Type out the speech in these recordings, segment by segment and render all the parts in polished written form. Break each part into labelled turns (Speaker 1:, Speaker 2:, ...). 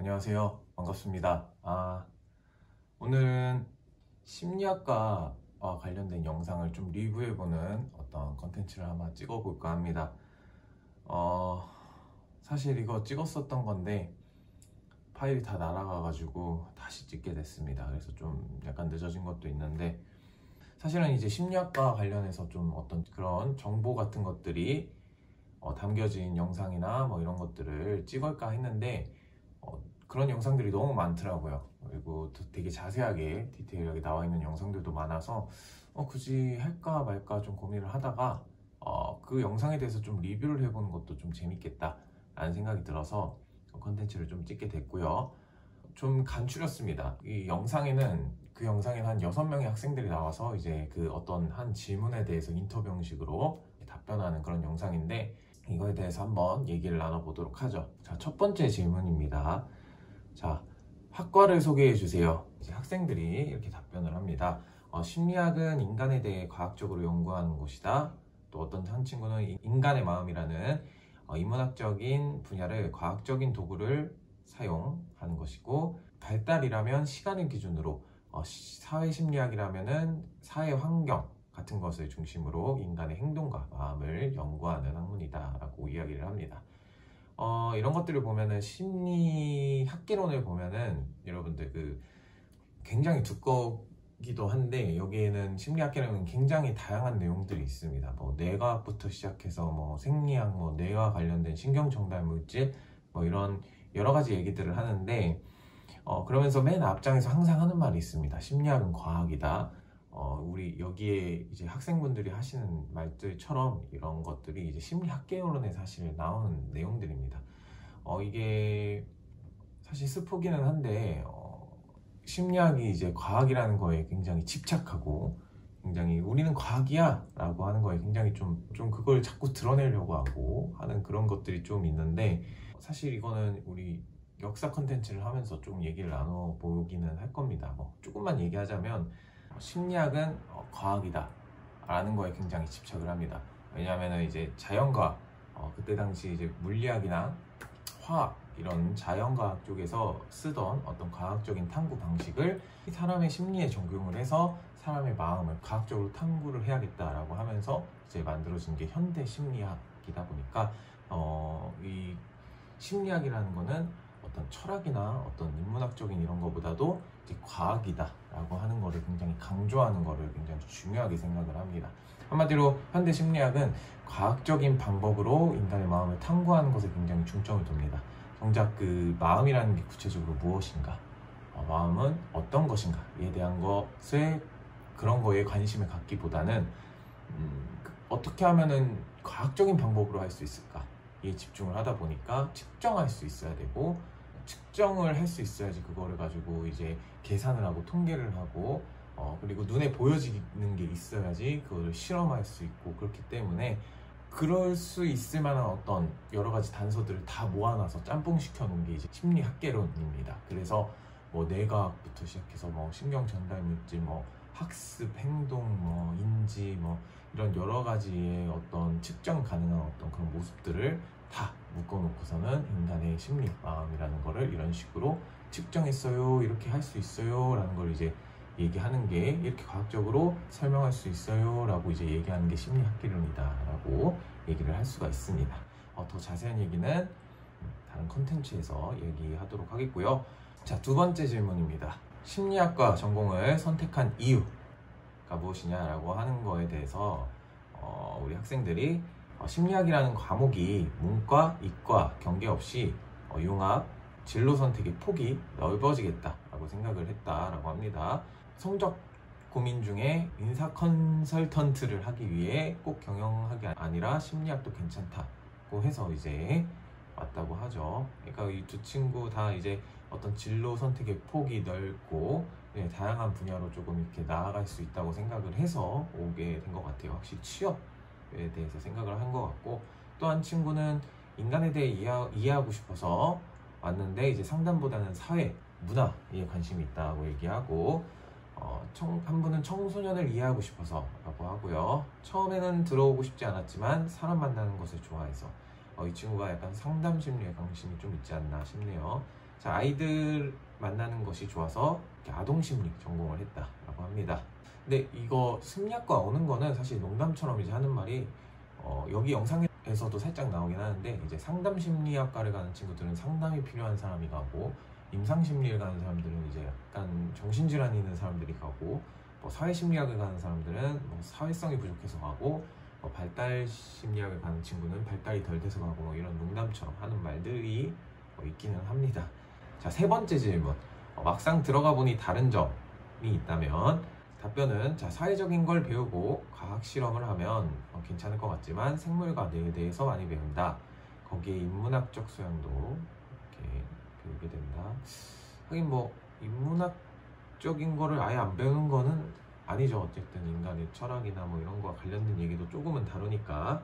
Speaker 1: 안녕하세요. 반갑습니다. 오늘은 심리학과 관련된 영상을 좀 리뷰해보는 어떤 컨텐츠를 한번 찍어볼까 합니다. 사실 이거 찍었었던 건데 파일이 다 날아가가지고 다시 찍게 됐습니다. 그래서 좀 약간 늦어진 것도 있는데, 사실은 이제 심리학과 관련해서 좀 어떤 그런 정보 같은 것들이 담겨진 영상이나 뭐 이런 것들을 찍을까 했는데 그런 영상들이 너무 많더라고요. 그리고 되게 자세하게 디테일하게 나와 있는 영상들도 많아서 굳이 할까 말까 좀 고민을 하다가 그 영상에 대해서 좀 리뷰를 해보는 것도 좀 재밌겠다 라는 생각이 들어서 컨텐츠를 좀 찍게 됐고요. 좀 간추렸습니다. 이 영상에는 그 영상에는 한 6명의 학생들이 나와서 이제 그 어떤 한 질문에 대해서 인터뷰 형식으로 답변하는 그런 영상인데, 이거에 대해서 한번 얘기를 나눠보도록 하죠. 자, 첫 번째 질문입니다. 자, 학과를 소개해 주세요. 이제 학생들이 이렇게 답변을 합니다. 심리학은 인간에 대해 과학적으로 연구하는 곳이다. 또 어떤 한 친구는 인간의 마음이라는 인문학적인 분야를 과학적인 도구를 사용하는 것이고, 발달이라면 시간을 기준으로, 사회심리학이라면은 사회 환경 같은 것을 중심으로 인간의 행동과 마음을 연구하는 학문이다 라고 이야기를 합니다. 이런 것들을 보면은 심리 학개론을 보면은 여러분들 굉장히 두껍기도 한데, 여기에는 심리 학개론은 굉장히 다양한 내용들이 있습니다. 뭐 뇌과학부터 시작해서 뭐 생리학, 뭐 뇌와 관련된 신경전달 물질, 뭐 이런 여러 가지 얘기들을 하는데, 그러면서 맨 앞장에서 항상 하는 말이 있습니다. 심리학은 과학이다. 우리 여기에 이제 학생분들이 하시는 말들처럼 이런 것들이 이제 심리학개론에 사실 나오는 내용들입니다. 이게 사실 스포기는 한데, 심리학이 이제 과학이라는 거에 굉장히 집착하고, 굉장히 우리는 과학이야 라고 하는 거에 굉장히 좀 그걸 자꾸 드러내려고 하고 하는 그런 것들이 좀 있는데, 사실 이거는 우리 역사 컨텐츠를 하면서 좀 얘기를 나눠보기는 할 겁니다. 뭐 조금만 얘기하자면, 심리학은 과학이다 라는 거에 굉장히 집착을 합니다. 왜냐하면 이제 자연과학, 그때 당시 이제 물리학이나 화학 이런 자연과학 쪽에서 쓰던 어떤 과학적인 탐구 방식을 사람의 심리에 적용을 해서 사람의 마음을 과학적으로 탐구를 해야겠다라고 하면서 이제 만들어진 게 현대 심리학이다 보니까, 이 심리학이라는 거는 어떤 철학이나 어떤 인문학적인 이런 거보다도 이제 과학이다라고 하는 거를 굉장히 강조하는 거를 굉장히 중요하게 생각을 합니다. 한마디로 현대 심리학은 과학적인 방법으로 인간의 마음을 탐구하는 것에 굉장히 중점을 둡니다. 정작 그 마음이라는 게 구체적으로 무엇인가, 마음은 어떤 것인가에 대한 것에 그런 거에 관심을 갖기보다는 어떻게 하면은 과학적인 방법으로 할 수 있을까 에 집중을 하다 보니까, 측정할 수 있어야 되고, 측정을 할 수 있어야지 그거를 가지고 이제 계산을 하고 통계를 하고, 그리고 눈에 보여지는 게 있어야지 그거를 실험할 수 있고, 그렇기 때문에 그럴 수 있을 만한 어떤 여러 가지 단서들을 다 모아놔서 짬뽕 시켜 놓은 게 이제 심리학개론입니다. 그래서 뭐 뇌과학부터 시작해서 뭐 신경 전달 물질, 뭐 학습, 행동, 뭐 인지, 뭐 이런 여러 가지의 어떤 측정 가능한 어떤 그런 모습들을 다 묶어놓고서는 인간의 심리, 마음이라는 거를 이런 식으로 측정했어요, 이렇게 할 수 있어요 라는 걸 이제 얘기하는 게, 이렇게 과학적으로 설명할 수 있어요 라고 이제 얘기하는 게 심리학개론이다 라고 얘기를 할 수가 있습니다. 더 자세한 얘기는 다른 컨텐츠에서 얘기하도록 하겠고요. 자, 두 번째 질문입니다. 심리학과 전공을 선택한 이유가 무엇이냐라고 하는 거에 대해서 우리 학생들이 심리학이라는 과목이 문과, 이과 경계없이 융합, 진로 선택의 폭이 넓어지겠다라고 생각을 했다라고 합니다. 성적 고민 중에 인사 컨설턴트를 하기 위해 꼭 경영학이 아니라 심리학도 괜찮다고 해서 이제 왔다고 하죠. 그러니까 이 두 친구 다 이제 어떤 진로 선택의 폭이 넓고, 다양한 분야로 조금 이렇게 나아갈 수 있다고 생각을 해서 오게 된 것 같아요. 확실히 취업에 대해서 생각을 한 것 같고, 또 한 친구는 인간에 대해 이해하고 싶어서 왔는데 이제 상담보다는 사회, 문화에 관심이 있다고 얘기하고, 한 분은 청소년을 이해하고 싶어서 라고 하고요. 처음에는 들어오고 싶지 않았지만 사람 만나는 것을 좋아해서, 이 친구가 약간 상담 심리에 관심이 좀 있지 않나 싶네요. 자, 아이들 만나는 것이 좋아서 아동심리 전공을 했다라고 합니다. 근데 이거 심리학과 오는 거는 사실 농담처럼 이제 하는 말이 여기 영상에서도 살짝 나오긴 하는데, 이제 상담심리학과를 가는 친구들은 상담이 필요한 사람이 가고, 임상심리를 가는 사람들은 이제 약간 정신질환이 있는 사람들이 가고, 뭐 사회심리학을 가는 사람들은 뭐 사회성이 부족해서 가고, 뭐 발달심리학을 가는 친구는 발달이 덜 돼서 가고, 뭐 이런 농담처럼 하는 말들이 있기는 합니다. 자, 세 번째 질문. 막상 들어가 보니 다른 점이 있다면, 답변은 자, 사회적인 걸 배우고 과학 실험을 하면 괜찮을 것 같지만 생물과학에 대해서 많이 배운다. 거기에 인문학적 소양도 이렇게 배우게 된다. 하긴 뭐 인문학적인 거를 아예 안 배우는 거는 아니죠. 어쨌든 인간의 철학이나 뭐 이런 거와 관련된 얘기도 조금은 다루니까.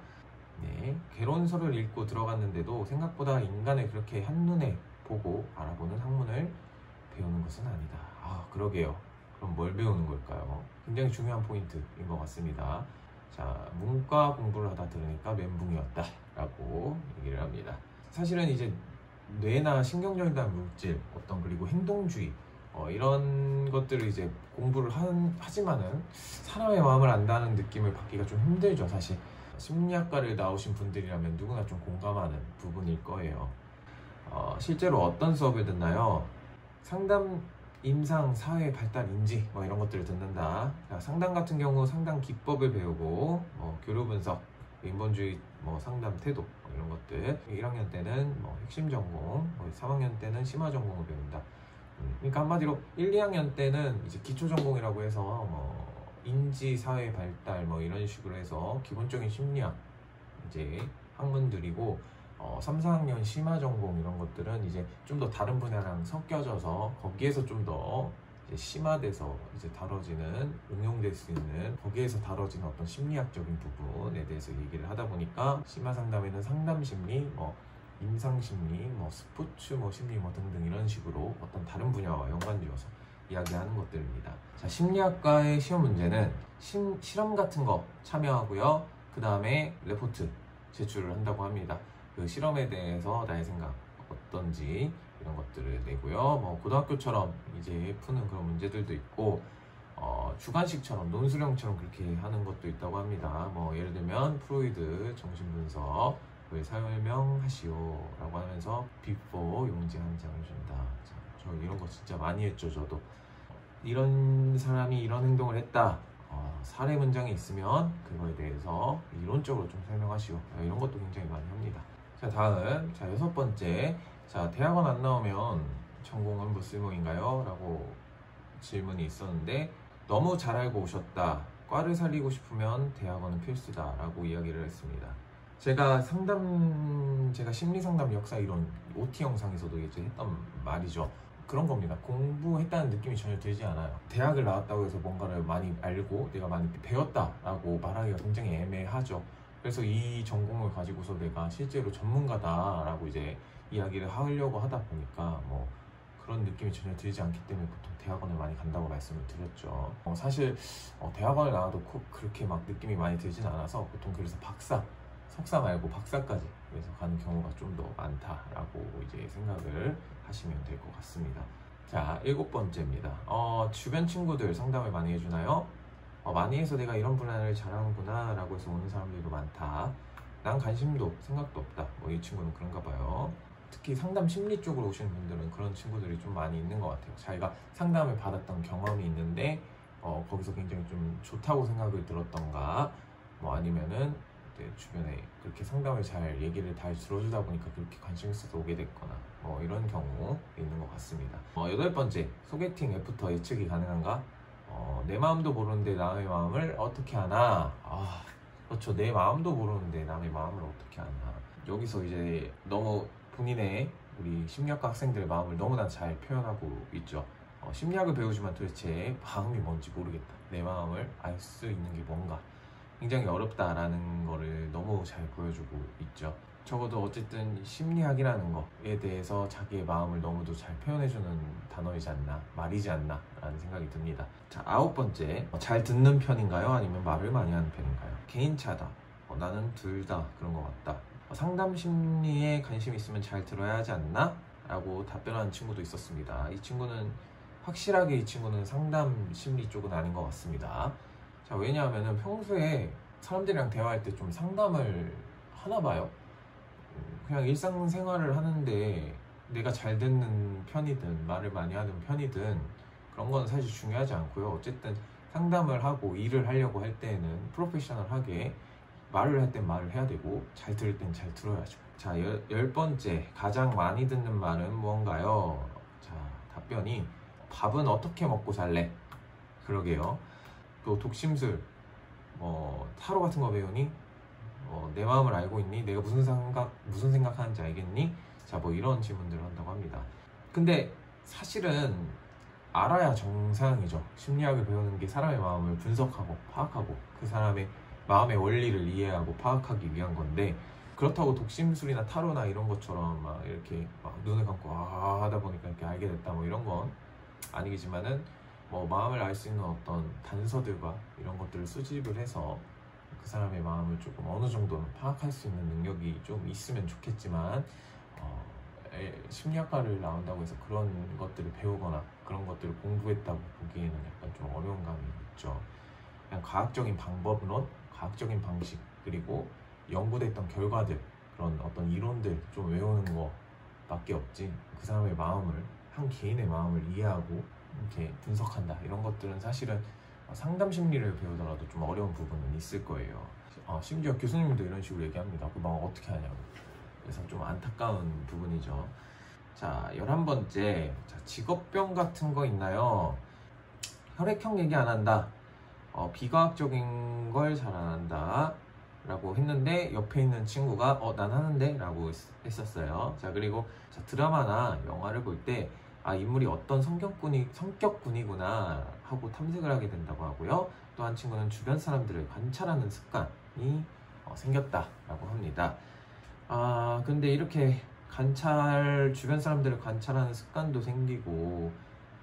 Speaker 1: 네, 개론서를 읽고 들어갔는데도 생각보다 인간을 그렇게 한눈에 보고 알아보는 학문을 배우는 것은 아니다. 아, 그러게요. 그럼 뭘 배우는 걸까요? 굉장히 중요한 포인트인 것 같습니다. 자, 문과 공부를 하다 들으니까 멘붕이었다 라고 얘기를 합니다. 사실은 이제 뇌나 신경전이나 물질, 그리고 행동주의 이런 것들을 이제 공부를 하지만은 사람의 마음을 안다는 느낌을 받기가 좀 힘들죠. 사실 심리학과를 나오신 분들이라면 누구나 좀 공감하는 부분일 거예요. 실제로 어떤 수업을 듣나요? 상담, 임상, 사회, 발달, 인지 뭐 이런 것들을 듣는다. 상담 같은 경우 상담 기법을 배우고, 교류 분석, 인본주의, 상담 태도 이런 것들. 1학년 때는 핵심 전공, 3학년 때는 심화 전공을 배운다. 그러니까 한마디로 1, 2학년 때는 이제 기초 전공이라고 해서 인지, 사회, 발달 이런 식으로 해서 기본적인 심리학 이제 학문들이고, 3, 4학년 심화 전공 이런 것들은 이제 좀 더 다른 분야랑 섞여져서 거기에서 좀 더 심화돼서 이제 다뤄지는, 응용될 수 있는, 거기에서 다뤄지는 어떤 심리학적인 부분에 대해서 얘기를 하다 보니까 심화 상담에는 상담 심리, 임상 심리, 스포츠 심리 등등 이런 식으로 어떤 다른 분야와 연관지어서 이야기하는 것들입니다. 자, 심리학과의 시험 문제는 실험 같은 거 참여하고요. 그 다음에 레포트 제출을 한다고 합니다. 그 실험에 대해서 나의 생각 어떤지 이런 것들을 내고요. 고등학교처럼 이제 푸는 그런 문제들도 있고, 주관식처럼 논술형처럼 그렇게 하는 것도 있다고 합니다. 예를 들면 프로이드 정신분석을 설명하시오 라고 하면서 비포 용지 한 장을 준다. 자, 저 이런 거 진짜 많이 했죠. 저도 이런 사람이 이런 행동을 했다, 사례 문장이 있으면 그거에 대해서 이론적으로 좀 설명하시오, 이런 것도 굉장히 많이 합니다. 자, 다음, 자, 6번째. 자, 대학원 안 나오면 전공은 뭐 쓸모인가요? 라고 질문이 있었는데, 너무 잘 알고 오셨다. 과를 살리고 싶으면 대학원은 필수다 라고 이야기를 했습니다. 제가 심리상담 역사 이론 OT 영상에서도 이제 했던 말이죠. 그런 겁니다. 공부했다는 느낌이 전혀 들지 않아요. 대학을 나왔다고 해서 뭔가를 많이 알고 내가 많이 배웠다라고 말하기가 굉장히 애매하죠. 그래서 이 전공을 가지고서 내가 실제로 전문가다라고 이제 이야기를 하려고 하다 보니까 그런 느낌이 전혀 들지 않기 때문에 보통 대학원을 많이 간다고 말씀을 드렸죠. 사실 대학원을 나와도 그렇게 막 느낌이 많이 들진 않아서 보통 그래서 석사 말고 박사까지 그래서 가는 경우가 좀 더 많다라고 이제 생각을 하시면 될 것 같습니다. 자, 7번째입니다. 주변 친구들 상담을 많이 해주나요? 많이 해서 내가 이런 분야를 잘하는구나 라고 해서 오는 사람들도 많다. 난 관심도 생각도 없다. 이 친구는 그런가 봐요. 특히 상담 심리 쪽으로 오시는 분들은 그런 친구들이 좀 많이 있는 것 같아요. 자기가 상담을 받았던 경험이 있는데 거기서 굉장히 좀 좋다고 생각을 들었던가, 아니면은 주변에 그렇게 상담을 잘 얘기를 잘 들어주다 보니까 그렇게 관심 있어서 오게 됐거나 이런 경우 있는 것 같습니다. 8번째, 소개팅 애프터 예측이 가능한가? 내 마음도 모르는데 남의 마음을 어떻게 하나? 그렇죠. 내 마음도 모르는데 남의 마음을 어떻게 하나? 여기서 이제 너무 본인의 우리 심리학과 학생들의 마음을 너무나 잘 표현하고 있죠. 심리학을 배우지만 도대체 마음이 뭔지 모르겠다. 내 마음을 알 수 있는 게 뭔가 굉장히 어렵다라는 거를 너무 잘 보여주고 있죠. 적어도 어쨌든 심리학이라는 거에 대해서 자기의 마음을 너무도 잘 표현해주는 단어이지 않나, 말이지 않나 라는 생각이 듭니다. 자, 9번째, 잘 듣는 편인가요? 아니면 말을 많이 하는 편인가요? 개인차다. 나는 둘 다 그런 것 같다. 상담 심리에 관심 있으면 잘 들어야 하지 않나? 라고 답변하는 친구도 있었습니다. 이 친구는 확실하게 이 친구는 상담 심리 쪽은 아닌 것 같습니다. 자, 왜냐하면 평소에 사람들이랑 대화할 때 좀 상담을 하나 봐요. 그냥 일상생활을 하는데 내가 잘 듣는 편이든 말을 많이 하는 편이든 그런 건 사실 중요하지 않고요. 어쨌든 상담을 하고 일을 하려고 할 때는 프로페셔널하게 말을 할 땐 말을 해야 되고 잘 들을 땐 잘 들어야죠. 자, 열 번째, 가장 많이 듣는 말은 무언가요? 자, 답변이 밥은 어떻게 먹고 살래? 그러게요. 또 독심술, 타로 같은 거 배우니? 내 마음을 알고 있니? 내가 무슨 생각하는지 알겠니? 자, 뭐 이런 질문들을 한다고 합니다. 근데 사실은 알아야 정상이죠. 심리학을 배우는 게 사람의 마음을 분석하고 파악하고 그 사람의 마음의 원리를 이해하고 파악하기 위한 건데, 그렇다고 독심술이나 타로나 이런 것처럼 막 이렇게 막 눈을 감고 하다 보니까 이렇게 알게 됐다 뭐 이런 건 아니겠지만은, 뭐 마음을 알 수 있는 어떤 단서들과 이런 것들을 수집을 해서 그 사람의 마음을 조금 어느 정도는 파악할 수 있는 능력이 좀 있으면 좋겠지만, 심리학과를 나온다고 해서 그런 것들을 배우거나 그런 것들을 공부했다고 보기에는 약간 좀 어려운 감이 있죠. 그냥 과학적인 방법론, 과학적인 방식, 그리고 연구됐던 결과들, 그런 어떤 이론들 좀 외우는 거밖에 없지, 그 사람의 마음을, 한 개인의 마음을 이해하고 이렇게 분석한다, 이런 것들은 사실은 상담 심리를 배우더라도 좀 어려운 부분은 있을 거예요. 심지어 교수님도 이런 식으로 얘기합니다. 그 마음 어떻게 하냐고. 그래서 좀 안타까운 부분이죠. 자, 11번째. 자, 직업병 같은 거 있나요? 혈액형 얘기 안 한다. 비과학적인 걸 잘 안 한다 라고 했는데, 옆에 있는 친구가 난 하는데? 라고 했었어요. 자, 그리고 드라마나 영화를 볼 때 인물이 어떤 성격군이구나 하고 탐색을 하게 된다고 하고요. 또 한 친구는 주변 사람들을 관찰하는 습관이 생겼다라고 합니다. 근데 이렇게 주변 사람들을 관찰하는 습관도 생기고,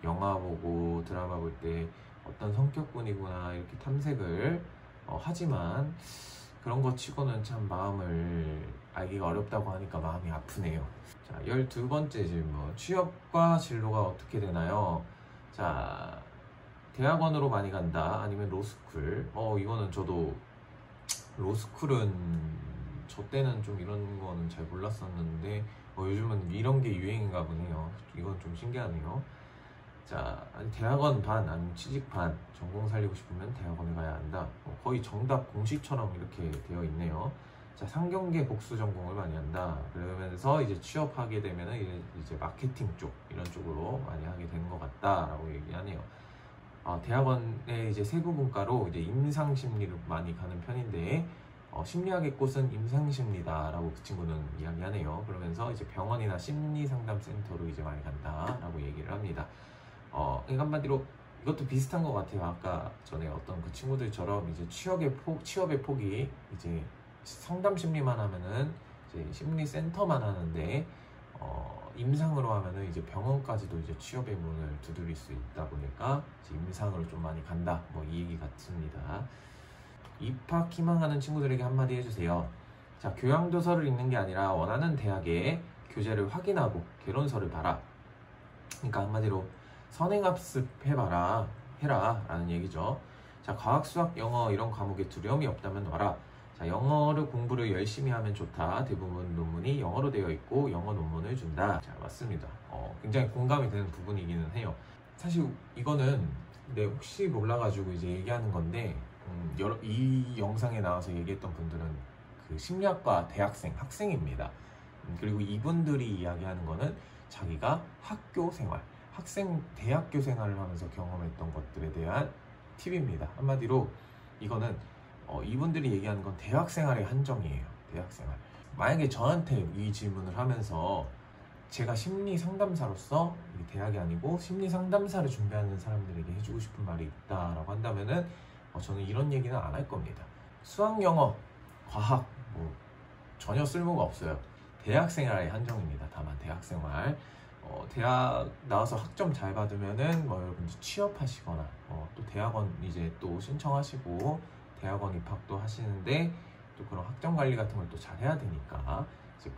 Speaker 1: 영화 보고 드라마 볼 때 어떤 성격군이구나 이렇게 탐색을 하지만, 그런 것 치고는 참 마음을 알기가 어렵다고 하니까 마음이 아프네요. 자, 12번째 질문. 취업과 진로가 어떻게 되나요? 자, 대학원으로 많이 간다, 아니면 로스쿨. 이거는 저도, 로스쿨은 저 때는 좀 이런 거는 잘 몰랐었는데 요즘은 이런 게 유행인가 보네요. 이건 좀 신기하네요. 자, 대학원 반, 아니면 취직 반, 전공 살리고 싶으면 대학원에 가야 한다. 거의 정답 공식처럼 이렇게 되어 있네요. 자, 상경계 복수 전공을 많이 한다. 그러면서 이제 취업하게 되면은 이제 마케팅 쪽, 이런 쪽으로 많이 하게 되는 것 같다라고 얘기하네요. 대학원의 이제 세부 분과로 이제 임상심리를 많이 가는 편인데, 심리학의 꽃은 임상심리다라고 그 친구는 이야기하네요. 그러면서 이제 병원이나 심리상담센터로 이제 많이 간다라고 얘기를 합니다. 그러니까 한마디로 이것도 비슷한 것 같아요. 아까 전에 어떤 그 친구들처럼 이제 취업의 폭이 이제 상담 심리만 하면은 이제 심리센터만 하는데, 임상으로 하면은 이제 병원까지도 이제 취업의 문을 두드릴 수 있다 보니까 이제 임상으로 좀 많이 간다, 뭐 이 얘기 같습니다. 입학 희망하는 친구들에게 한마디 해주세요. 자, 교양도서를 읽는 게 아니라 원하는 대학의 교재를 확인하고 개론서를 봐라. 그러니까 한마디로 선행학습 해라 라는 얘기죠. 자, 과학, 수학, 영어 이런 과목에 두려움이 없다면 와라. 자, 영어를 공부를 열심히 하면 좋다. 대부분 논문이 영어로 되어 있고 영어 논문을 준다. 자, 맞습니다. 굉장히 공감이 되는 부분이기는 해요. 사실 이거는 혹시 몰라가지고 이제 얘기하는 건데, 이 영상에 나와서 얘기했던 분들은 그 심리학과 학생입니다. 그리고 이분들이 이야기하는 거는 자기가 학교 생활, 대학교 생활을 하면서 경험했던 것들에 대한 팁입니다. 한마디로 이거는 이분들이 얘기하는 건 대학 생활의 한정이에요. 대학 생활. 만약에 저한테 이 질문을 하면서 제가 심리 상담사로서, 이게 대학이 아니고 심리 상담사를 준비하는 사람들에게 해주고 싶은 말이 있다라고 한다면은, 저는 이런 얘기는 안 할 겁니다. 수학, 영어, 과학 전혀 쓸모가 없어요. 대학 생활의 한정입니다. 다만 대학 생활, 대학 나와서 학점 잘 받으면은 여러분들 취업하시거나 또 대학원 이제 또 신청하시고 대학원 입학도 하시는데, 또 그런 학점 관리 같은 걸 또 잘 해야 되니까 이제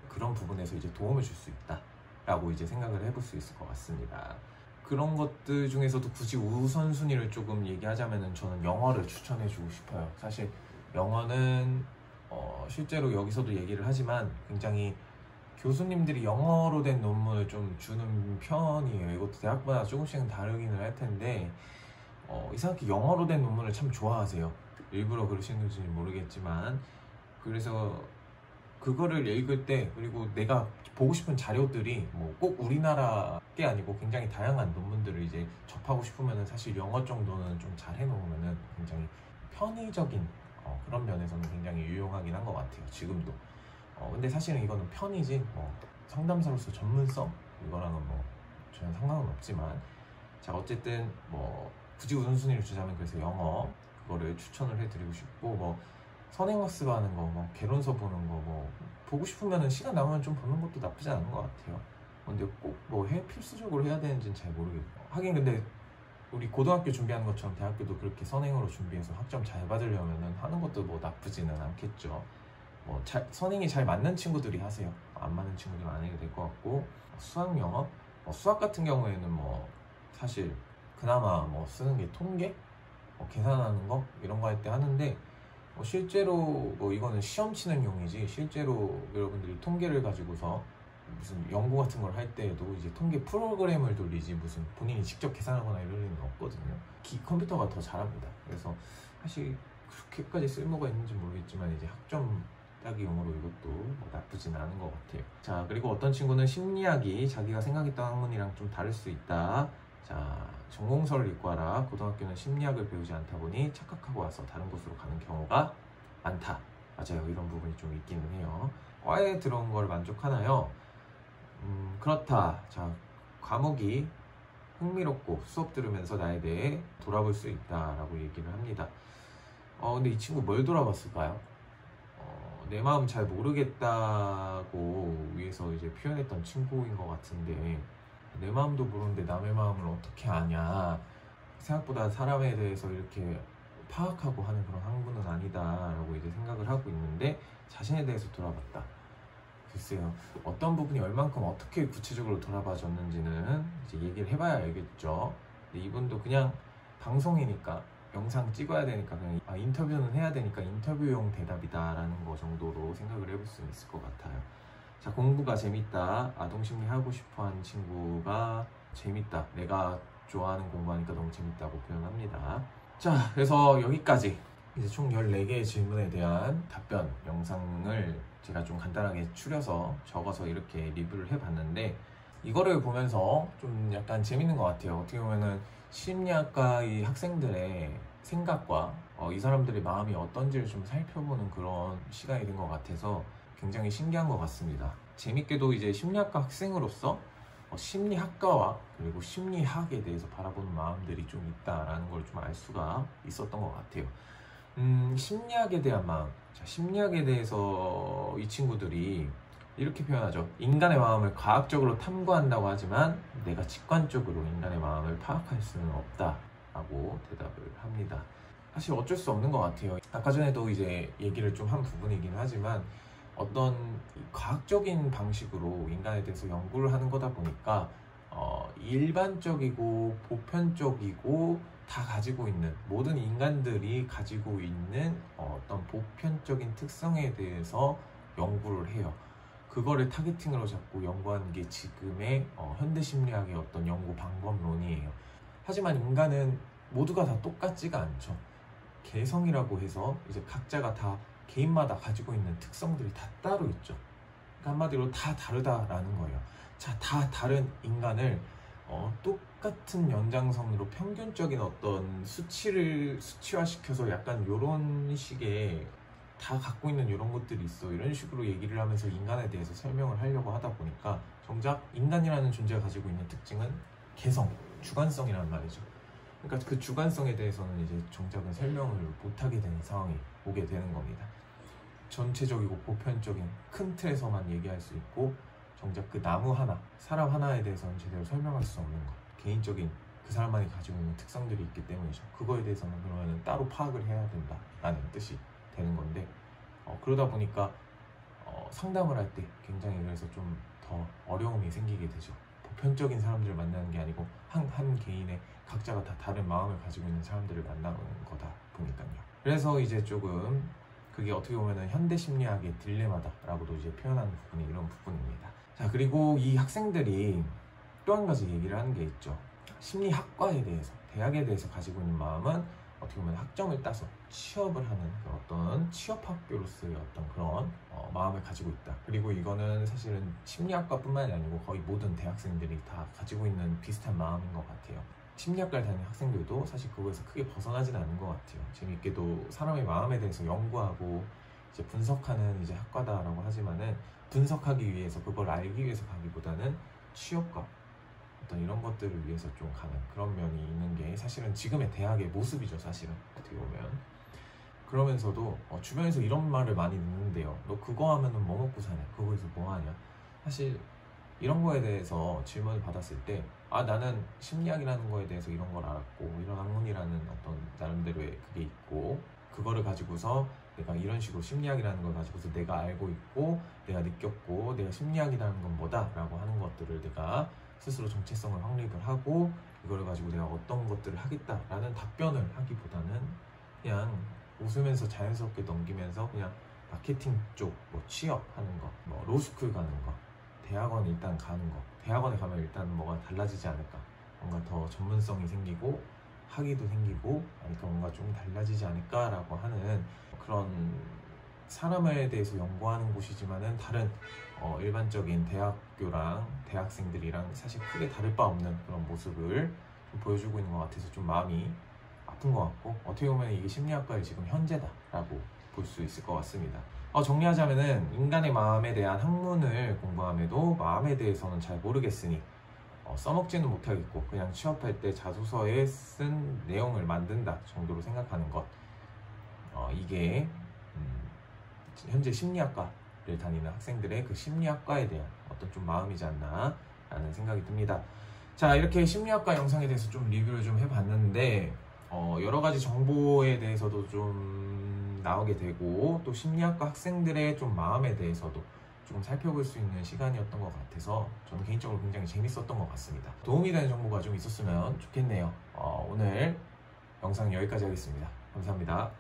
Speaker 1: 그런 부분에서 이제 도움을 줄 수 있다라고 이제 생각을 해볼 수 있을 것 같습니다. 그런 것들 중에서도 굳이 우선순위를 조금 얘기하자면은 저는 영어를 추천해주고 싶어요. 사실 영어는 실제로 여기서도 얘기를 하지만 굉장히 교수님들이 영어로 된 논문을 좀 주는 편이에요. 이것도 대학마다 조금씩은 다르기는 할 텐데 이상하게 영어로 된 논문을 참 좋아하세요. 일부러 그러시는지 모르겠지만, 그래서 그거를 읽을 때, 그리고 내가 보고 싶은 자료들이 뭐 꼭 우리나라 게 아니고 굉장히 다양한 논문들을 이제 접하고 싶으면은 사실 영어 정도는 좀 잘 해놓으면은 굉장히 편의적인 그런 면에서는 굉장히 유용하긴 한 것 같아요. 지금도. 근데 사실은 이거는 편이지 뭐 상담사로서 전문성 이거랑은 뭐 전혀 상관은 없지만, 자 어쨌든 뭐 굳이 우선순위를 주자면 그래서 영어 그거를 추천을 해드리고 싶고, 뭐 선행학습하는 거, 뭐 개론서 보는 거, 뭐 보고 싶으면은 시간 나오면 좀 보는 것도 나쁘지 않은 것 같아요. 근데 꼭 뭐 필수적으로 해야 되는지는 잘 모르겠고, 하긴 근데 우리 고등학교 준비하는 것처럼 대학교도 그렇게 선행으로 준비해서 학점 잘 받으려면은 하는 것도 뭐 나쁘지는 않겠죠. 뭐 선행이 잘 맞는 친구들이 하세요. 안 맞는 친구들은 안 해도 될 것 같고, 수학 영어, 수학 같은 경우에는 뭐 사실 그나마 뭐 쓰는 게 통계, 계산하는 거 이런 거 할 때 하는데, 실제로 뭐 이거는 시험 치는 용이지 실제로 여러분들이 통계를 가지고서 무슨 연구 같은 걸 할 때에도 이제 통계 프로그램을 돌리지 무슨 본인이 직접 계산하거나 이럴 일은 없거든요. 컴퓨터가 더 잘합니다. 그래서 사실 그렇게까지 쓸모가 있는지 모르겠지만 이제 학점 따기용으로 이것도 뭐 나쁘진 않은 것 같아요. 자, 그리고 어떤 친구는 심리학이 자기가 생각했던 학문이랑 좀 다를 수 있다. 자, 전공서를 이과라 고등학교는 심리학을 배우지 않다 보니 착각하고 와서 다른 곳으로 가는 경우가 많다. 맞아요. 이런 부분이 좀 있기는 해요. 과에 들어온 걸 만족하나요? 그렇다. 자, 과목이 흥미롭고 수업 들으면서 나에 대해 돌아볼 수 있다라고 얘기를 합니다. 근데 이 친구 뭘 돌아봤을까요? 내 마음 잘 모르겠다고 위해서 이제 표현했던 친구인 것 같은데, 내 마음도 모르는데 남의 마음을 어떻게 아냐, 생각보다 사람에 대해서 이렇게 파악하고 하는 그런 학문은 아니다라고 이제 생각을 하고 있는데, 자신에 대해서 돌아봤다. 글쎄요, 어떤 부분이 얼만큼 어떻게 구체적으로 돌아봐줬는지는 이제 얘기를 해봐야 알겠죠. 근데 이분도 그냥 방송이니까 영상 찍어야 되니까 그냥 인터뷰는 해야 되니까 인터뷰용 대답이다라는 거 정도로 생각을 해볼 수 있을 것 같아요. 자, 공부가 재밌다. 아동심리 하고 싶어하는 친구가 재밌다. 내가 좋아하는 공부하니까 너무 재밌다고 표현합니다. 자, 그래서 여기까지 이제 총 14개의 질문에 대한 답변 영상을 제가 좀 간단하게 추려서 적어서 이렇게 리뷰를 해봤는데, 이거를 보면서 좀 약간 재밌는 것 같아요. 어떻게 보면은 심리학과의 학생들의 생각과 이 사람들의 마음이 어떤지를 좀 살펴보는 그런 시간이 된 것 같아서 굉장히 신기한 것 같습니다. 재밌게도 이제 심리학과 학생으로서 심리학과와 그리고 심리학에 대해서 바라보는 마음들이 좀 있다라는 걸 좀 알 수가 있었던 것 같아요. 심리학에 대한 마음. 자, 심리학에 대해서 이 친구들이 이렇게 표현하죠. 인간의 마음을 과학적으로 탐구한다고 하지만 내가 직관적으로 인간의 마음을 파악할 수는 없다라고 대답을 합니다. 사실 어쩔 수 없는 것 같아요. 아까 전에도 이제 얘기를 좀 한 부분이긴 하지만, 어떤 과학적인 방식으로 인간에 대해서 연구를 하는 거다 보니까 일반적이고 보편적이고 다 가지고 있는, 모든 인간들이 가지고 있는 어떤 보편적인 특성에 대해서 연구를 해요. 그거를 타겟팅으로 잡고 연구하는 게 지금의 현대심리학의 어떤 연구 방법론이에요. 하지만 인간은 모두가 다 똑같지가 않죠. 개성이라고 해서 이제 각자가 다 개인마다 가지고 있는 특성들이 다 따로 있죠. 그러니까 한마디로 다 다르다라는 거예요. 자, 다 다른 인간을 똑같은 연장선으로 평균적인 어떤 수치를 수치화시켜서 약간 이런 식의 다 갖고 있는 이런 것들이 있어, 이런 식으로 얘기를 하면서 인간에 대해서 설명을 하려고 하다 보니까 정작 인간이라는 존재가 가지고 있는 특징은 개성, 주관성이라는 말이죠. 그러니까 그 주관성에 대해서는 이제 정작은 설명을 못하게 되는 상황이 오게 되는 겁니다. 전체적이고 보편적인 큰 틀에서만 얘기할 수 있고, 정작 그 나무 하나, 사람 하나에 대해서는 제대로 설명할 수 없는 것, 개인적인 그 사람만이 가지고 있는 특성들이 있기 때문이죠. 그거에 대해서는 그러면 따로 파악을 해야 된다라는 뜻이 되는 건데, 그러다 보니까 상담을 할 때 굉장히 그래서 좀 더 어려움이 생기게 되죠. 보편적인 사람들을 만나는 게 아니고 한 개인의 각자가 다 다른 마음을 가지고 있는 사람들을 만나는 거다 보니까요. 그래서 이제 조금 그게 어떻게 보면은 현대 심리학의 딜레마다라고도 이제 표현하는 부분이 이런 부분입니다. 자, 그리고 이 학생들이 또 한 가지 얘기를 하는 게 있죠. 심리학과에 대해서, 대학에 대해서 가지고 있는 마음은 어떻게 보면 학점을 따서 취업을 하는 어떤 취업학교로서의 어떤 그런 마음을 가지고 있다. 그리고 이거는 사실은 심리학과뿐만이 아니고 거의 모든 대학생들이 다 가지고 있는 비슷한 마음인 것 같아요. 심리학과를 다니는 학생들도 사실 그거에서 크게 벗어나진 않은 것 같아요. 재밌게도 사람의 마음에 대해서 연구하고 이제 분석하는 이제 학과다라고 하지만은 분석하기 위해서 그걸 알기 위해서 가기보다는 취업과 어떤 이런 것들을 위해서 좀 가는 그런 면이 있는 게 사실은 지금의 대학의 모습이죠. 사실은 어떻게 보면. 그러면서도 주변에서 이런 말을 많이 듣는데요. 너 그거 하면은 뭐 먹고 사냐? 그거에서 뭐 하냐? 사실 이런 거에 대해서 질문을 받았을 때 나는 심리학이라는 거에 대해서 이런 걸 알았고 이런 학문이라는 어떤 나름대로의 그게 있고 그거를 가지고서 내가 이런 식으로 심리학이라는 걸 가지고서 내가 알고 있고 내가 느꼈고 내가 심리학이라는 건 뭐다라고 하는 것들을 내가 스스로 정체성을 확립을 하고 이거를 가지고 내가 어떤 것들을 하겠다라는 답변을 하기보다는 그냥 웃으면서 자연스럽게 넘기면서 그냥 마케팅 쪽, 뭐 취업하는 거, 뭐 로스쿨 가는 거, 대학원 일단 가는 거, 대학원에 가면 일단 뭐가 달라지지 않을까, 뭔가 더 전문성이 생기고 학위도 생기고 그러니까 뭔가 좀 달라지지 않을까라고 하는 그런 사람에 대해서 연구하는 곳이지만은 다른 일반적인 대학교랑 대학생들이랑 사실 크게 다를 바 없는 그런 모습을 좀 보여주고 있는 것 같아서 좀 마음이 아픈 것 같고 어떻게 보면 이게 심리학과의 지금 현재다라고 볼 수 있을 것 같습니다. 정리하자면은 인간의 마음에 대한 학문을 공부함에도 마음에 대해서는 잘 모르겠으니 써먹지는 못하겠고 그냥 취업할 때 자소서에 쓴 내용을 만든다 정도로 생각하는 것 이게 현재 심리학과를 다니는 학생들의 그 심리학과에 대한 어떤 좀 마음이지 않나 라는 생각이 듭니다. 자, 이렇게 심리학과 영상에 대해서 좀 리뷰를 좀 해봤는데 여러 가지 정보에 대해서도 좀 나오게 되고 또 심리학과 학생들의 좀 마음에 대해서도 조금 살펴볼 수 있는 시간이었던 것 같아서 저는 개인적으로 굉장히 재밌었던 것 같습니다. 도움이 되는 정보가 좀 있었으면 좋겠네요. 오늘 영상 여기까지 하겠습니다. 감사합니다.